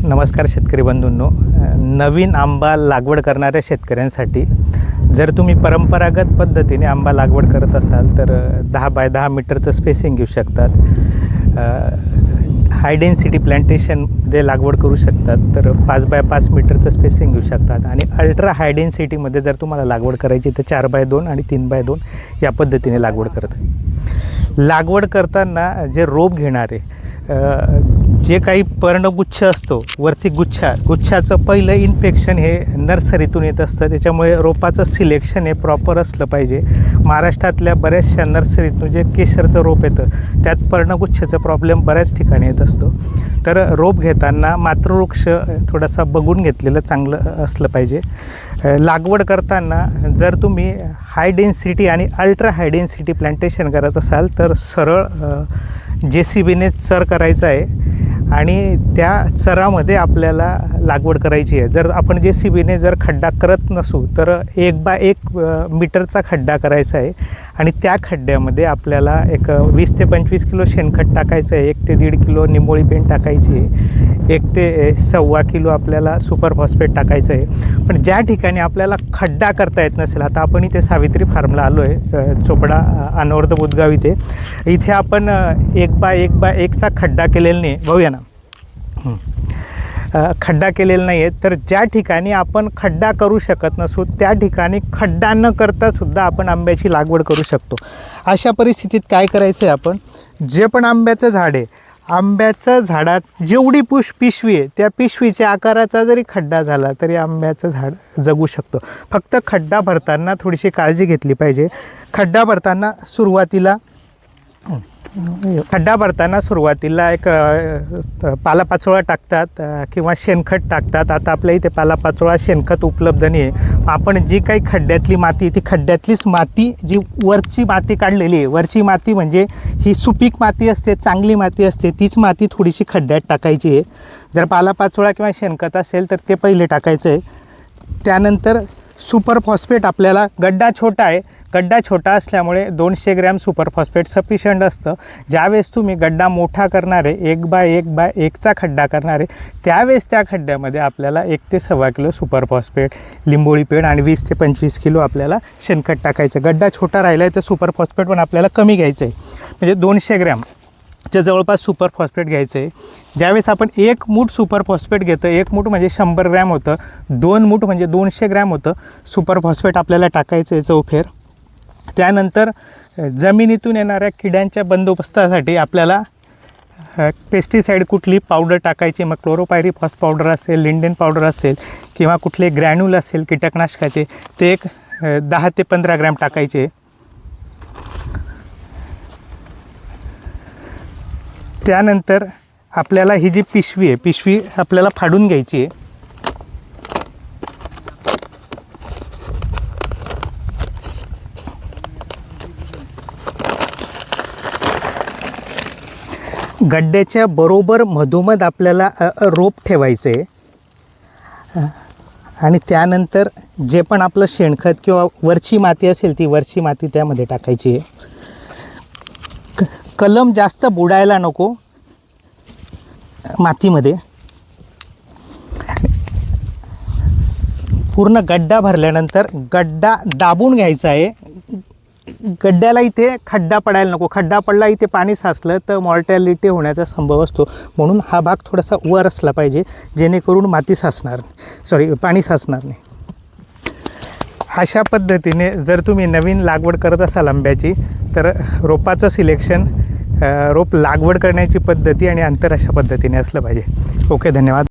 नमस्कार शेतकरी बंधूंनो, नवीन आंबा लागवड करणाऱ्या शेतकऱ्यांसाठी जर तुम्ही परंपरागत पद्धतीने आंबा लागवड करत असाल तर 10 बाय 10 मीटरचं स्पेसिंग घेऊ शकतात. हाय डेन्सिटी प्लांटेशनमध्ये लागवड करू शकतात तर 5 बाय 5 मीटरचं स्पेसिंग घेऊ शकतात. आणि अल्ट्रा हाय डेन्सिटीमध्ये जर तुम्हाला लागवड करायची तर 4 बाय 2 आणि 3 बाय 2 या पद्धतीने लागवड लागवड करताना जे रोप घेणारे जे काही पर्णगुच्छ असतो वरती गुच्छाचं पहिलं इन्फेक्शन हे नर्सरीतून येत असतं. त्याच्यामुळे रोपाचं सिलेक्शन हे प्रॉपर असलं पाहिजे. महाराष्ट्रातल्या बऱ्याचशा नर्सरीतून जे केशरचं रोप येतं त्यात पर्णगुच्छाचा प्रॉब्लेम बऱ्याच ठिकाणी येत असतो. तर रोप घेताना मातृवृक्ष थोडासा बघून घेतलेलं चांगलं असलं पाहिजे. लागवड करताना जर तुम्ही हाय डेन्सिटी आणि अल्ट्रा हाय डेन्सिटी प्लांटेशन करत असाल तर सरळ JCBने चर करायचा आहे आणि त्या चरामध्ये आपल्याला लागवड करायची आहे. जर आपण JCBने जर खड्डा करत नसू तर 1 बाय 1 मीटरचा खड्डा करायचा आहे आणि त्या खड्ड्यामध्ये आपल्याला एक 20 ते 25 किलो शेणखत टाकायचं आहे. 1 ते 1.5 किलो निंबोळी पेंड टाकायची आहे. 1 ते 1.25 किलो आपल्याला सुपर फॉस्फेट टाकायचं आहे. पण ज्या ठिकाणी आपल्याला खड्डा करता येत नसेल, आता आपण इथे सावित्री फार्मला आलो आहे, चोपडा अनवर्ध बुधगाव इथे आपण 1 बाय 1चा खड्डा केलेला नाही. बघूया ना, खड्डा केलेला नाही आहे. तर ज्या ठिकाणी आपण खड्डा करू शकत नसू त्या ठिकाणी खड्डा न करता सुद्धा आपण आंब्याची लागवड करू शकतो. अशा परिस्थितीत काय करायचं आहे, आपण जे पण आंब्याचं झाड आहे, आंब्याचं झाडात जेवढी पिशवी आहे त्या पिशवीच्या आकाराचा जरी खड्डा झाला तरी आंब्याचं झाड जगू शकतो. फक्त खड्डा भरताना थोडीशी काळजी घेतली पाहिजे. खड्डा भरताना सुरुवातीला एक पालापाचोळा टाकतात किंवा शेणखत टाकतात. आता आपल्या इथे पालापाचोळा शेणखत उपलब्ध नाही आहे. आपण जी काही खड्ड्यातली माती, ती खड्ड्यातलीच माती, जी वरची माती काढलेली आहे, वरची माती म्हणजे ही सुपीक माती असते, चांगली माती असते, तीच माती थोडीशी खड्ड्यात टाकायची आहे. जर पालापाचोळा किंवा शेणखत असेल तर ते पहिले टाकायचं आहे. त्यानंतर सुपर फॉस्फेट, आपल्याला गड्डा छोटा असल्यामुळे 200 ग्रॅम सुपर फॉस्फेट सफिशियंट असतं. ज्यावेळेस तुम्ही गड्डा मोठा करणारे 1 बाय 1चा खड्डा करणारे त्यावेळेस त्या खड्ड्यामध्ये आपल्याला 1 ते 1.25 किलो सुपर फॉस्फेट, लिंबोळी पेंड आणि 20 ते 25 किलो आपल्याला शेणखत टाकायचं. गड्डा छोटा राहिला आहे तर सुपर फॉस्फेट पण आपल्याला कमी घ्यायचं आहे, म्हणजे 200 ग्रॅमच्या जवळपास सुपर फॉस्फेट घ्यायचं आहे. ज्यावेळेस आपण 1 मूठ सुपर फॉस्फेट घेतं, 1 मूठ म्हणजे 100 ग्रॅम होतं, 2 मूठ म्हणजे 200 ग्रॅम होतं सुपर फॉस्फेट आपल्याला टाकायचं आहे चौफेर. त्यानंतर जमिनीतून येणाऱ्या किड्यांच्या बंदोबस्तासाठी आपल्याला पेस्टिसाईड कुठली पावडर टाकायची, मग क्लोरोपायरीफॉस पावडर असेल, लिंडेन पावडर असेल किंवा कुठले ग्रॅन्युल असेल कीटकनाशकाचे, ते एक 10 ते 15 ग्रॅम टाकायचे. त्यानंतर आपल्याला ही जी पिशवी आपल्याला फाडून घ्यायची आहे. गड्ड्याच्या बरोबर मधोमध आपल्याला रोप ठेवायचं आहे आणि त्यानंतर जे पण आपलं शेणखत किंवा वरची माती असेल ती वरची माती त्यामध्ये टाकायची आहे. कलम जास्त बुडायला नको मातीमध्ये. पूर्ण गड्डा भरल्यानंतर गड्डा दाबून घ्यायचा आहे. गड्ड्याला इथे खड्डा पडायला नको. खड्डा पडला, इथे पाणी साचलं तर मॉर्टॅलिटी होण्याचा संभव असतो. म्हणून हा भाग थोडासा वर असला पाहिजे जेणेकरून पाणी साचणार नाही. अशा पद्धतीने जर तुम्ही नवीन लागवड करत असाल आंब्याची तर रोपाचं सिलेक्शन, रोप लागवड करण्याची पद्धती आणि अंतर अशा पद्धतीने असलं पाहिजे. ओके, धन्यवाद.